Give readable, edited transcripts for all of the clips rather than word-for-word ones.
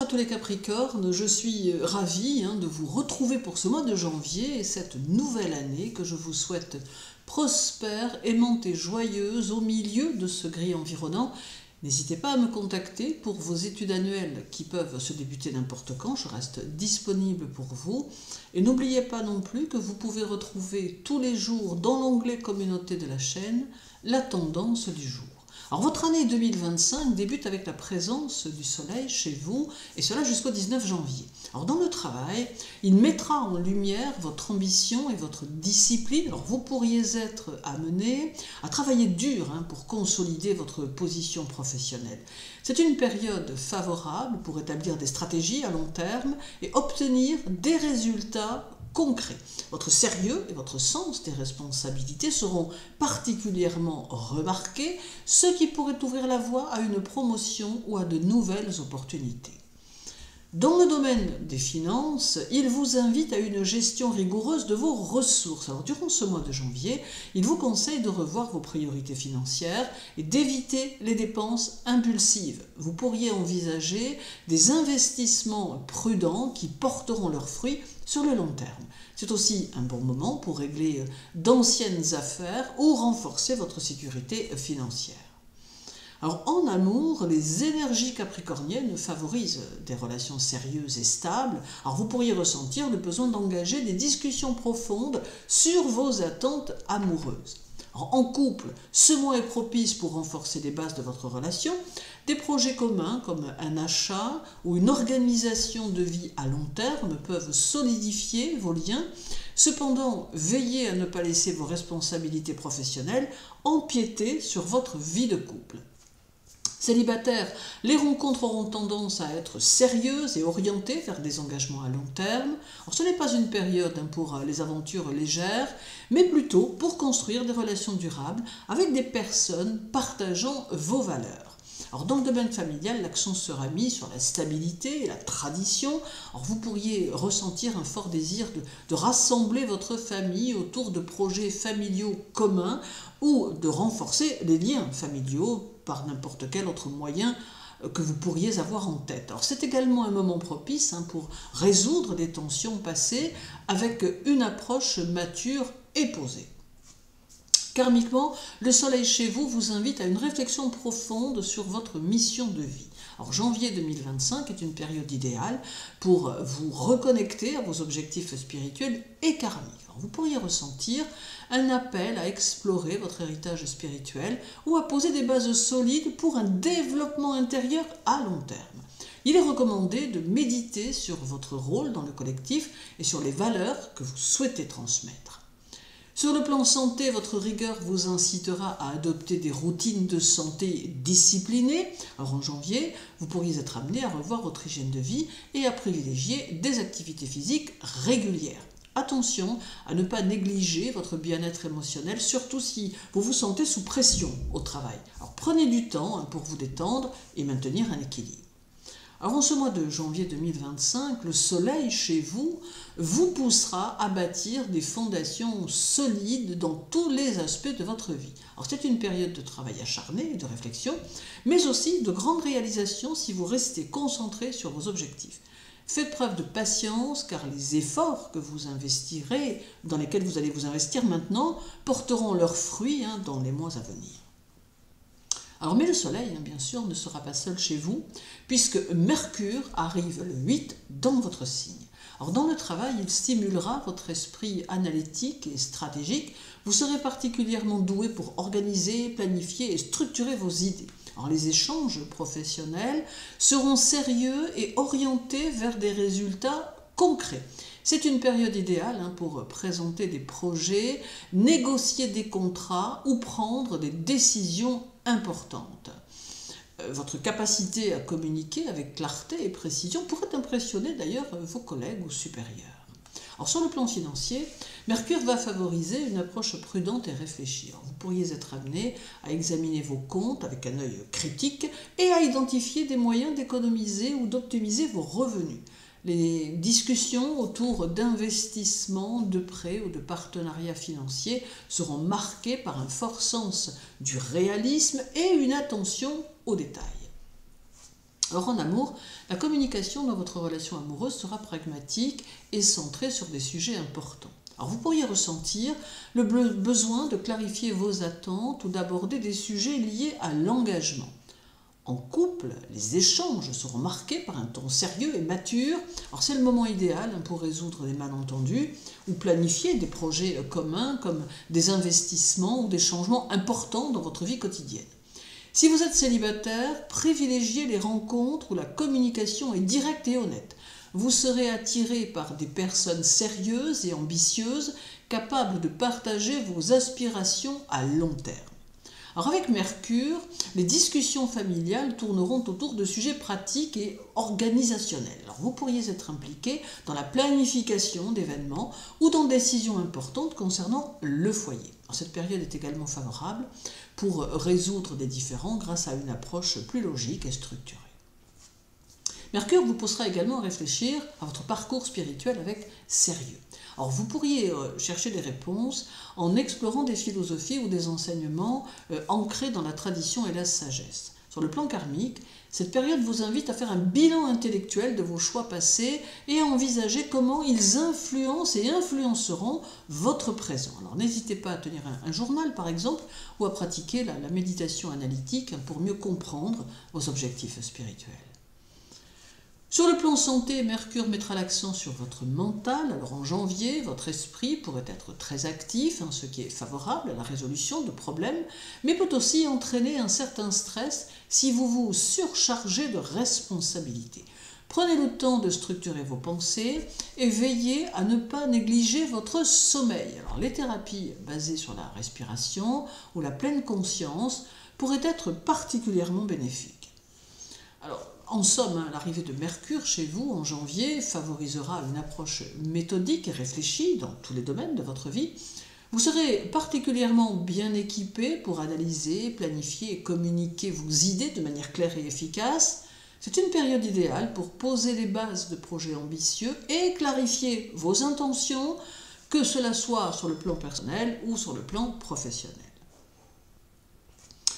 tous les Capricornes, je suis ravie de vous retrouver pour ce mois de janvier et cette nouvelle année que je vous souhaite prospère, aimante et joyeuse au milieu de ce gris environnant. N'hésitez pas à me contacter pour vos études annuelles qui peuvent se débuter n'importe quand, je reste disponible pour vous. Et n'oubliez pas non plus que vous pouvez retrouver tous les jours dans l'onglet communauté de la chaîne la tendance du jour. Alors votre année 2025 débute avec la présence du soleil chez vous, et cela jusqu'au 19 janvier. Alors dans le travail, il mettra en lumière votre ambition et votre discipline. Alors vous pourriez être amené à travailler dur pour consolider votre position professionnelle. C'est une période favorable pour établir des stratégies à long terme et obtenir des résultats concret. Votre sérieux et votre sens des responsabilités seront particulièrement remarqués, ce qui pourrait ouvrir la voie à une promotion ou à de nouvelles opportunités. Dans le domaine des finances, il vous invite à une gestion rigoureuse de vos ressources. Alors, durant ce mois de janvier, il vous conseille de revoir vos priorités financières et d'éviter les dépenses impulsives. Vous pourriez envisager des investissements prudents qui porteront leurs fruits sur le long terme. C'est aussi un bon moment pour régler d'anciennes affaires ou renforcer votre sécurité financière. Alors en amour, les énergies capricorniennes favorisent des relations sérieuses et stables. Alors vous pourriez ressentir le besoin d'engager des discussions profondes sur vos attentes amoureuses. Alors, en couple, ce mois est propice pour renforcer les bases de votre relation. Des projets communs comme un achat ou une organisation de vie à long terme peuvent solidifier vos liens. Cependant, veillez à ne pas laisser vos responsabilités professionnelles empiéter sur votre vie de couple. Célibataires, les rencontres auront tendance à être sérieuses et orientées vers des engagements à long terme. Alors, ce n'est pas une période pour les aventures légères, mais plutôt pour construire des relations durables avec des personnes partageant vos valeurs. Alors, dans le domaine familial, l'accent sera mis sur la stabilité et la tradition. Alors, vous pourriez ressentir un fort désir de rassembler votre famille autour de projets familiaux communs ou de renforcer les liens familiaux par n'importe quel autre moyen que vous pourriez avoir en tête. Alors, c'est également un moment propice pour résoudre des tensions passées avec une approche mature et posée. Karmiquement, le soleil chez vous vous invite à une réflexion profonde sur votre mission de vie. Alors, janvier 2025 est une période idéale pour vous reconnecter à vos objectifs spirituels et karmiques. Alors, vous pourriez ressentir un appel à explorer votre héritage spirituel ou à poser des bases solides pour un développement intérieur à long terme. Il est recommandé de méditer sur votre rôle dans le collectif et sur les valeurs que vous souhaitez transmettre. Sur le plan santé, votre rigueur vous incitera à adopter des routines de santé disciplinées. Alors en janvier, vous pourriez être amené à revoir votre hygiène de vie et à privilégier des activités physiques régulières. Attention à ne pas négliger votre bien-être émotionnel, surtout si vous vous sentez sous pression au travail. Alors prenez du temps pour vous détendre et maintenir un équilibre. Alors en ce mois de janvier 2025, le soleil chez vous vous poussera à bâtir des fondations solides dans tous les aspects de votre vie. Alors c'est une période de travail acharné et de réflexion, mais aussi de grandes réalisations si vous restez concentré sur vos objectifs. Faites preuve de patience car les efforts que vous investirez, dans lesquels vous allez vous investir maintenant, porteront leurs fruits dans les mois à venir. Alors, mais le soleil, bien sûr, ne sera pas seul chez vous, puisque Mercure arrive le 8 dans votre signe. Alors, dans le travail, il stimulera votre esprit analytique et stratégique. Vous serez particulièrement doué pour organiser, planifier et structurer vos idées. Alors, les échanges professionnels seront sérieux et orientés vers des résultats concrets. C'est une période idéale pour présenter des projets, négocier des contrats ou prendre des décisions importantes. Votre capacité à communiquer avec clarté et précision pourrait impressionner d'ailleurs vos collègues ou supérieurs. Alors, sur le plan financier, Mercure va favoriser une approche prudente et réfléchie. Alors, vous pourriez être amené à examiner vos comptes avec un œil critique et à identifier des moyens d'économiser ou d'optimiser vos revenus. Les discussions autour d'investissements, de prêts ou de partenariats financiers seront marquées par un fort sens du réalisme et une attention aux détails. Alors en amour, la communication dans votre relation amoureuse sera pragmatique et centrée sur des sujets importants. Alors vous pourriez ressentir le besoin de clarifier vos attentes ou d'aborder des sujets liés à l'engagement. En couple, les échanges seront marqués par un ton sérieux et mature. Alors c'est le moment idéal pour résoudre des malentendus ou planifier des projets communs comme des investissements ou des changements importants dans votre vie quotidienne. Si vous êtes célibataire, privilégiez les rencontres où la communication est directe et honnête. Vous serez attiré par des personnes sérieuses et ambitieuses, capables de partager vos aspirations à long terme. Alors avec Mercure, les discussions familiales tourneront autour de sujets pratiques et organisationnels. Alors vous pourriez être impliqué dans la planification d'événements ou dans des décisions importantes concernant le foyer. Alors cette période est également favorable pour résoudre des différends grâce à une approche plus logique et structurée. Mercure vous poussera également à réfléchir à votre parcours spirituel avec sérieux. Alors vous pourriez chercher des réponses en explorant des philosophies ou des enseignements ancrés dans la tradition et la sagesse. Sur le plan karmique, cette période vous invite à faire un bilan intellectuel de vos choix passés et à envisager comment ils influencent et influenceront votre présent. Alors n'hésitez pas à tenir un journal par exemple ou à pratiquer la méditation analytique pour mieux comprendre vos objectifs spirituels. Sur le plan santé, Mercure mettra l'accent sur votre mental. Alors en janvier, votre esprit pourrait être très actif, ce qui est favorable à la résolution de problèmes, mais peut aussi entraîner un certain stress si vous vous surchargez de responsabilités. Prenez le temps de structurer vos pensées et veillez à ne pas négliger votre sommeil. Alors les thérapies basées sur la respiration ou la pleine conscience pourraient être particulièrement bénéfiques. Alors, en somme, l'arrivée de Mercure chez vous en janvier favorisera une approche méthodique et réfléchie dans tous les domaines de votre vie. Vous serez particulièrement bien équipé pour analyser, planifier et communiquer vos idées de manière claire et efficace. C'est une période idéale pour poser les bases de projets ambitieux et clarifier vos intentions, que cela soit sur le plan personnel ou sur le plan professionnel.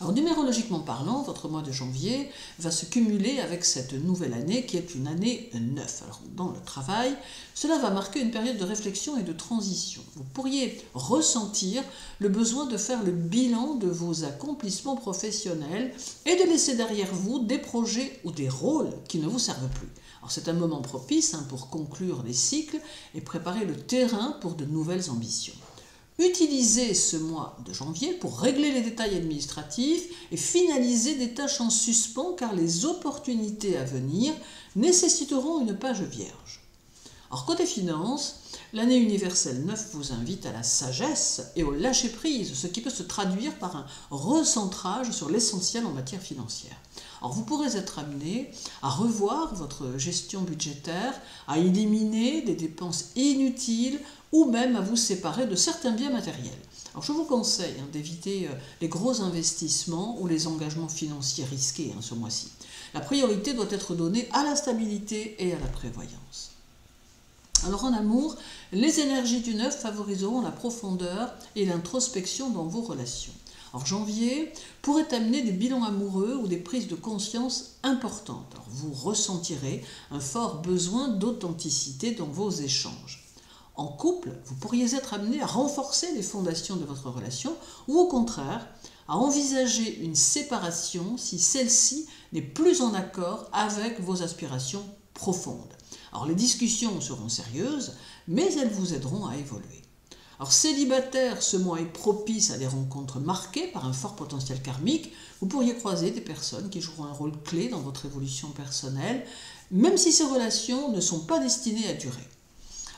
Alors, numérologiquement parlant, votre mois de janvier va se cumuler avec cette nouvelle année qui est une année 9. Alors, dans le travail, cela va marquer une période de réflexion et de transition. Vous pourriez ressentir le besoin de faire le bilan de vos accomplissements professionnels et de laisser derrière vous des projets ou des rôles qui ne vous servent plus. Alors, c'est un moment propice pour conclure les cycles et préparer le terrain pour de nouvelles ambitions. Utilisez ce mois de janvier pour régler les détails administratifs et finaliser des tâches en suspens car les opportunités à venir nécessiteront une page vierge. Alors côté finances, l'année universelle 9 vous invite à la sagesse et au lâcher-prise, ce qui peut se traduire par un recentrage sur l'essentiel en matière financière. Alors vous pourrez être amené à revoir votre gestion budgétaire, à éliminer des dépenses inutiles ou même à vous séparer de certains biens matériels. Alors je vous conseille d'éviter les gros investissements ou les engagements financiers risqués ce mois-ci. La priorité doit être donnée à la stabilité et à la prévoyance. Alors en amour, les énergies du 9 favoriseront la profondeur et l'introspection dans vos relations. Alors janvier pourrait amener des bilans amoureux ou des prises de conscience importantes. Alors, vous ressentirez un fort besoin d'authenticité dans vos échanges. En couple, vous pourriez être amené à renforcer les fondations de votre relation ou au contraire à envisager une séparation si celle-ci n'est plus en accord avec vos aspirations profondes. Alors les discussions seront sérieuses, mais elles vous aideront à évoluer. Alors célibataire, ce mois est propice à des rencontres marquées par un fort potentiel karmique. Vous pourriez croiser des personnes qui joueront un rôle clé dans votre évolution personnelle, même si ces relations ne sont pas destinées à durer.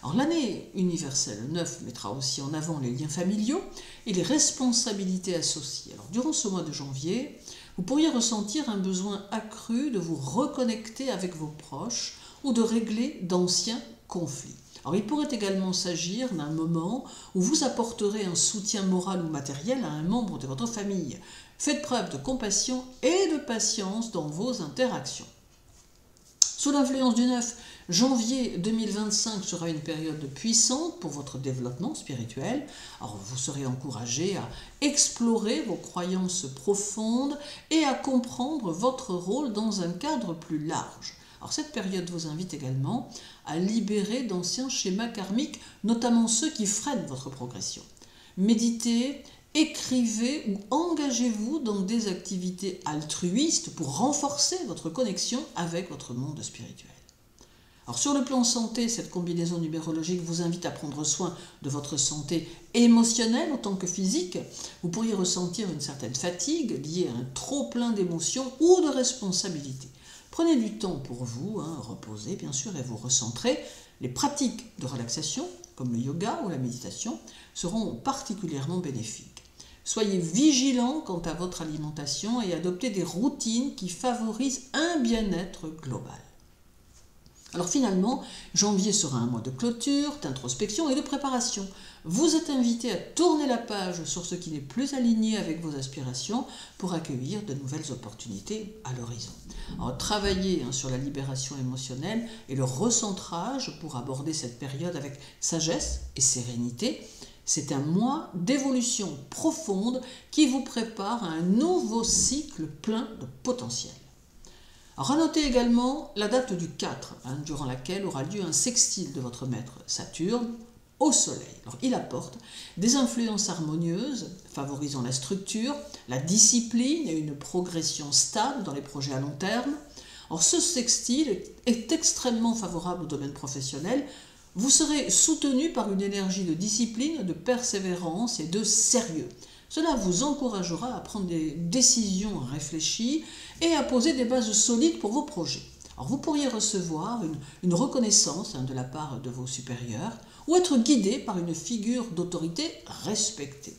Alors l'année universelle 9 mettra aussi en avant les liens familiaux et les responsabilités associées. Alors durant ce mois de janvier, vous pourriez ressentir un besoin accru de vous reconnecter avec vos proches ou de régler d'anciens conflits. Alors il pourrait également s'agir d'un moment où vous apporterez un soutien moral ou matériel à un membre de votre famille. Faites preuve de compassion et de patience dans vos interactions. Sous l'influence du 9, Janvier 2025 sera une période puissante pour votre développement spirituel. Alors vous serez encouragé à explorer vos croyances profondes et à comprendre votre rôle dans un cadre plus large. Alors cette période vous invite également à libérer d'anciens schémas karmiques, notamment ceux qui freinent votre progression. Méditez, écrivez ou engagez-vous dans des activités altruistes pour renforcer votre connexion avec votre monde spirituel. Alors sur le plan santé, cette combinaison numérologique vous invite à prendre soin de votre santé émotionnelle autant que physique. Vous pourriez ressentir une certaine fatigue liée à un trop-plein d'émotions ou de responsabilités. Prenez du temps pour vous, reposez bien sûr et vous recentrer. Les pratiques de relaxation, comme le yoga ou la méditation, seront particulièrement bénéfiques. Soyez vigilants quant à votre alimentation et adoptez des routines qui favorisent un bien-être global. Alors finalement, janvier sera un mois de clôture, d'introspection et de préparation. Vous êtes invité à tourner la page sur ce qui n'est plus aligné avec vos aspirations pour accueillir de nouvelles opportunités à l'horizon. Alors travaillez sur la libération émotionnelle et le recentrage pour aborder cette période avec sagesse et sérénité. C'est un mois d'évolution profonde qui vous prépare à un nouveau cycle plein de potentiel. Alors, à noter également la date du 4, durant laquelle aura lieu un sextile de votre maître Saturne au Soleil. Alors, il apporte des influences harmonieuses, favorisant la structure, la discipline et une progression stable dans les projets à long terme. Alors, ce sextile est extrêmement favorable au domaine professionnel. Vous serez soutenu par une énergie de discipline, de persévérance et de sérieux. Cela vous encouragera à prendre des décisions réfléchies et à poser des bases solides pour vos projets. Alors vous pourriez recevoir une reconnaissance de la part de vos supérieurs ou être guidé par une figure d'autorité respectée.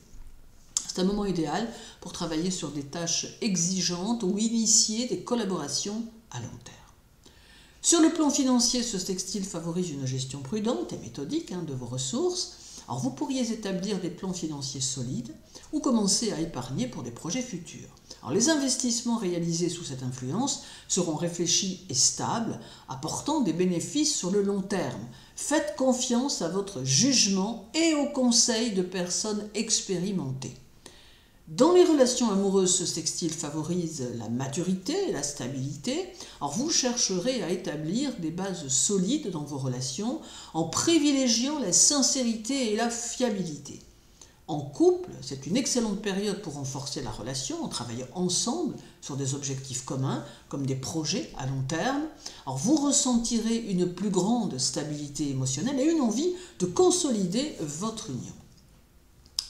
C'est un moment idéal pour travailler sur des tâches exigeantes ou initier des collaborations à long terme. Sur le plan financier, ce sextile favorise une gestion prudente et méthodique de vos ressources. Alors vous pourriez établir des plans financiers solides ou commencer à épargner pour des projets futurs. Alors les investissements réalisés sous cette influence seront réfléchis et stables, apportant des bénéfices sur le long terme. Faites confiance à votre jugement et aux conseils de personnes expérimentées. Dans les relations amoureuses, ce sextile favorise la maturité et la stabilité. Alors vous chercherez à établir des bases solides dans vos relations en privilégiant la sincérité et la fiabilité. En couple, c'est une excellente période pour renforcer la relation en travaillant ensemble sur des objectifs communs, comme des projets à long terme. Alors vous ressentirez une plus grande stabilité émotionnelle et une envie de consolider votre union.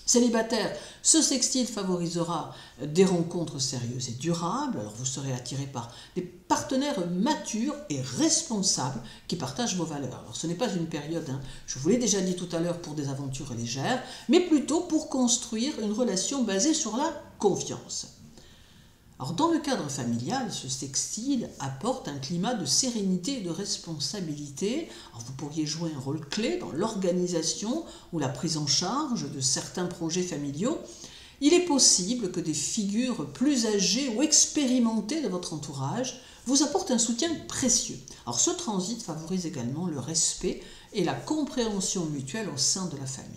Célibataire, ce sextile favorisera des rencontres sérieuses et durables. Alors vous serez attiré par des partenaires matures et responsables qui partagent vos valeurs. Alors ce n'est pas une période, je vous l'ai déjà dit tout à l'heure, pour des aventures légères, mais plutôt pour construire une relation basée sur la confiance. Alors dans le cadre familial, ce sextile apporte un climat de sérénité et de responsabilité. Alors vous pourriez jouer un rôle clé dans l'organisation ou la prise en charge de certains projets familiaux. Il est possible que des figures plus âgées ou expérimentées de votre entourage vous apportent un soutien précieux. Alors ce transit favorise également le respect et la compréhension mutuelle au sein de la famille.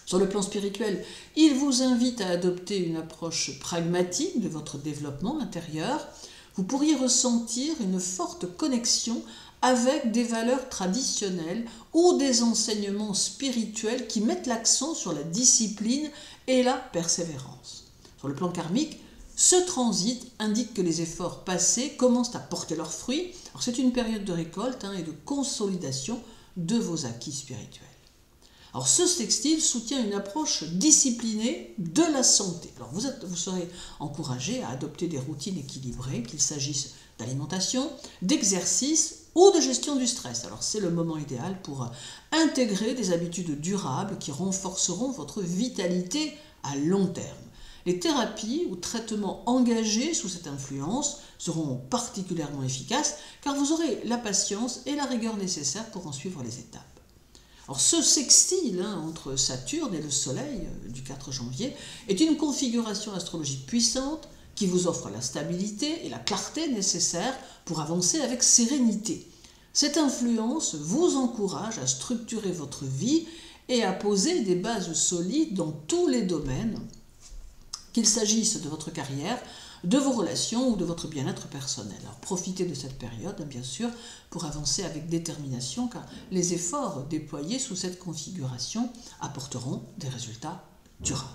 Sur le plan spirituel, il vous invite à adopter une approche pragmatique de votre développement intérieur. Vous pourriez ressentir une forte connexion avec des valeurs traditionnelles ou des enseignements spirituels qui mettent l'accent sur la discipline et la persévérance. Sur le plan karmique, ce transit indique que les efforts passés commencent à porter leurs fruits. Alors c'est une période de récolte et de consolidation de vos acquis spirituels. Alors ce sextile soutient une approche disciplinée de la santé. Alors vous serez encouragé à adopter des routines équilibrées, qu'il s'agisse d'alimentation, d'exercice ou de gestion du stress. Alors c'est le moment idéal pour intégrer des habitudes durables qui renforceront votre vitalité à long terme. Les thérapies ou traitements engagés sous cette influence seront particulièrement efficaces car vous aurez la patience et la rigueur nécessaires pour en suivre les étapes. Alors ce sextile entre Saturne et le Soleil du 4 janvier est une configuration astrologique puissante qui vous offre la stabilité et la clarté nécessaires pour avancer avec sérénité. Cette influence vous encourage à structurer votre vie et à poser des bases solides dans tous les domaines, qu'il s'agisse de votre carrière, de vos relations ou de votre bien-être personnel. Alors profitez de cette période, bien sûr, pour avancer avec détermination, car les efforts déployés sous cette configuration apporteront des résultats durables.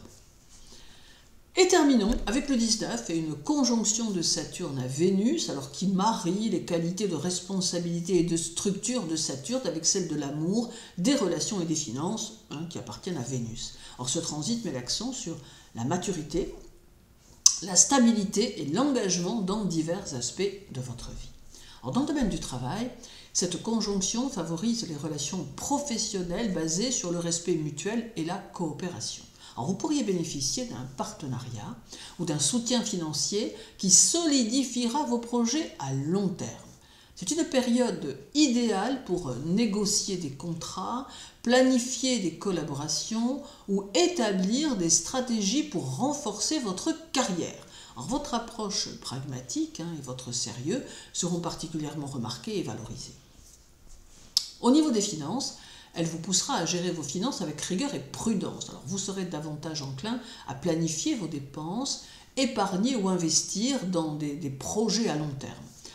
Et terminons avec le 19 et une conjonction de Saturne à Vénus, alors qui marie les qualités de responsabilité et de structure de Saturne avec celles de l'amour, des relations et des finances, qui appartiennent à Vénus. Or ce transit met l'accent sur la maturité, la stabilité et l'engagement dans divers aspects de votre vie. Alors, dans le domaine du travail, cette conjonction favorise les relations professionnelles basées sur le respect mutuel et la coopération. Alors, vous pourriez bénéficier d'un partenariat ou d'un soutien financier qui solidifiera vos projets à long terme. C'est une période idéale pour négocier des contrats, planifier des collaborations ou établir des stratégies pour renforcer votre carrière. Alors, votre approche pragmatique et votre sérieux seront particulièrement remarqués et valorisés. Au niveau des finances, elle vous poussera à gérer vos finances avec rigueur et prudence. Alors, vous serez davantage enclin à planifier vos dépenses, épargner ou investir dans des projets à long terme.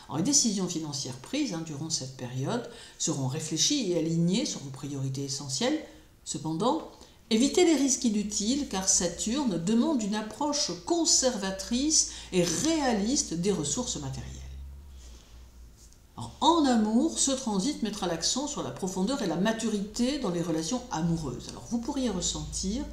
Alors, les décisions financières prises durant cette période seront réfléchies et alignées sur vos priorités essentielles. Cependant, évitez les risques inutiles car Saturne demande une approche conservatrice et réaliste des ressources matérielles. Alors, en amour, ce transit mettra l'accent sur la profondeur et la maturité dans les relations amoureuses. Alors, vous pourriez ressentir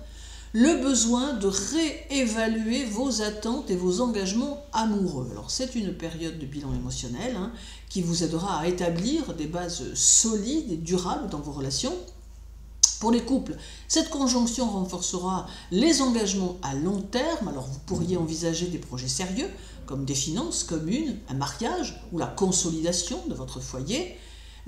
le besoin de réévaluer vos attentes et vos engagements amoureux. Alors, c'est une période de bilan émotionnel qui vous aidera à établir des bases solides et durables dans vos relations. Pour les couples, cette conjonction renforcera les engagements à long terme. Alors, vous pourriez envisager des projets sérieux, comme des finances communes, un mariage ou la consolidation de votre foyer.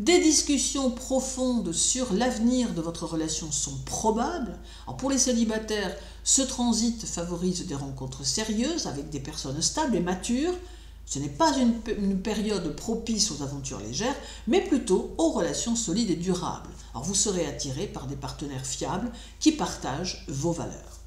Des discussions profondes sur l'avenir de votre relation sont probables. Alors, pour les célibataires, ce transit favorise des rencontres sérieuses avec des personnes stables et matures. Ce n'est pas une période propice aux aventures légères, mais plutôt aux relations solides et durables. Alors, vous serez attiré par des partenaires fiables qui partagent vos valeurs.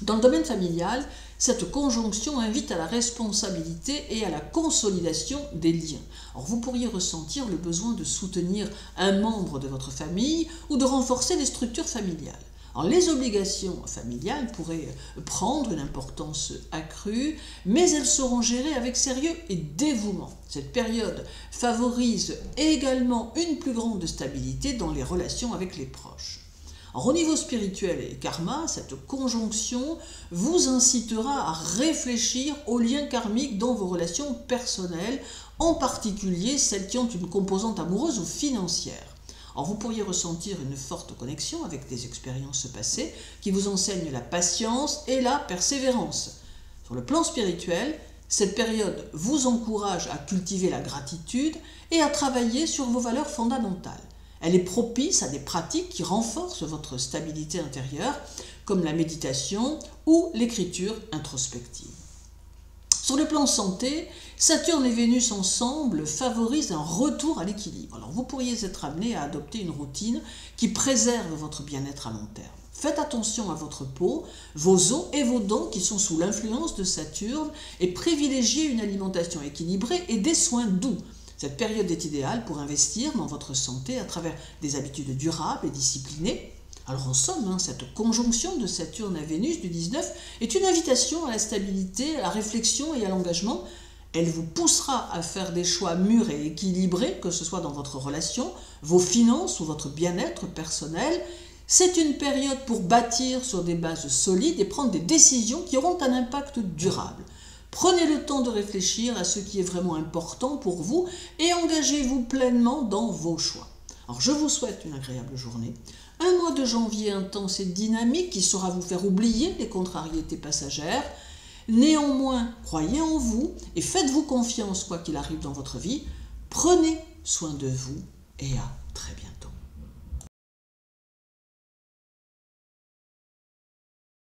Dans le domaine familial, cette conjonction invite à la responsabilité et à la consolidation des liens. Alors, vous pourriez ressentir le besoin de soutenir un membre de votre famille ou de renforcer les structures familiales. Alors, les obligations familiales pourraient prendre une importance accrue, mais elles seront gérées avec sérieux et dévouement. Cette période favorise également une plus grande stabilité dans les relations avec les proches. Alors, au niveau spirituel et karma, cette conjonction vous incitera à réfléchir aux liens karmiques dans vos relations personnelles, en particulier celles qui ont une composante amoureuse ou financière. Alors, vous pourriez ressentir une forte connexion avec des expériences passées qui vous enseignent la patience et la persévérance. Sur le plan spirituel, cette période vous encourage à cultiver la gratitude et à travailler sur vos valeurs fondamentales. Elle est propice à des pratiques qui renforcent votre stabilité intérieure, comme la méditation ou l'écriture introspective. Sur le plan santé, Saturne et Vénus ensemble favorisent un retour à l'équilibre. Alors, vous pourriez être amené à adopter une routine qui préserve votre bien-être à long terme. Faites attention à votre peau, vos os et vos dents qui sont sous l'influence de Saturne et privilégiez une alimentation équilibrée et des soins doux. Cette période est idéale pour investir dans votre santé à travers des habitudes durables et disciplinées. Alors en somme, cette conjonction de Saturne à Vénus du 19 est une invitation à la stabilité, à la réflexion et à l'engagement. Elle vous poussera à faire des choix mûrs et équilibrés, que ce soit dans votre relation, vos finances ou votre bien-être personnel. C'est une période pour bâtir sur des bases solides et prendre des décisions qui auront un impact durable. Prenez le temps de réfléchir à ce qui est vraiment important pour vous et engagez-vous pleinement dans vos choix. Alors, je vous souhaite une agréable journée, un mois de janvier intense et dynamique qui saura vous faire oublier les contrariétés passagères. Néanmoins, croyez en vous et faites-vous confiance quoi qu'il arrive dans votre vie. Prenez soin de vous et à très bientôt.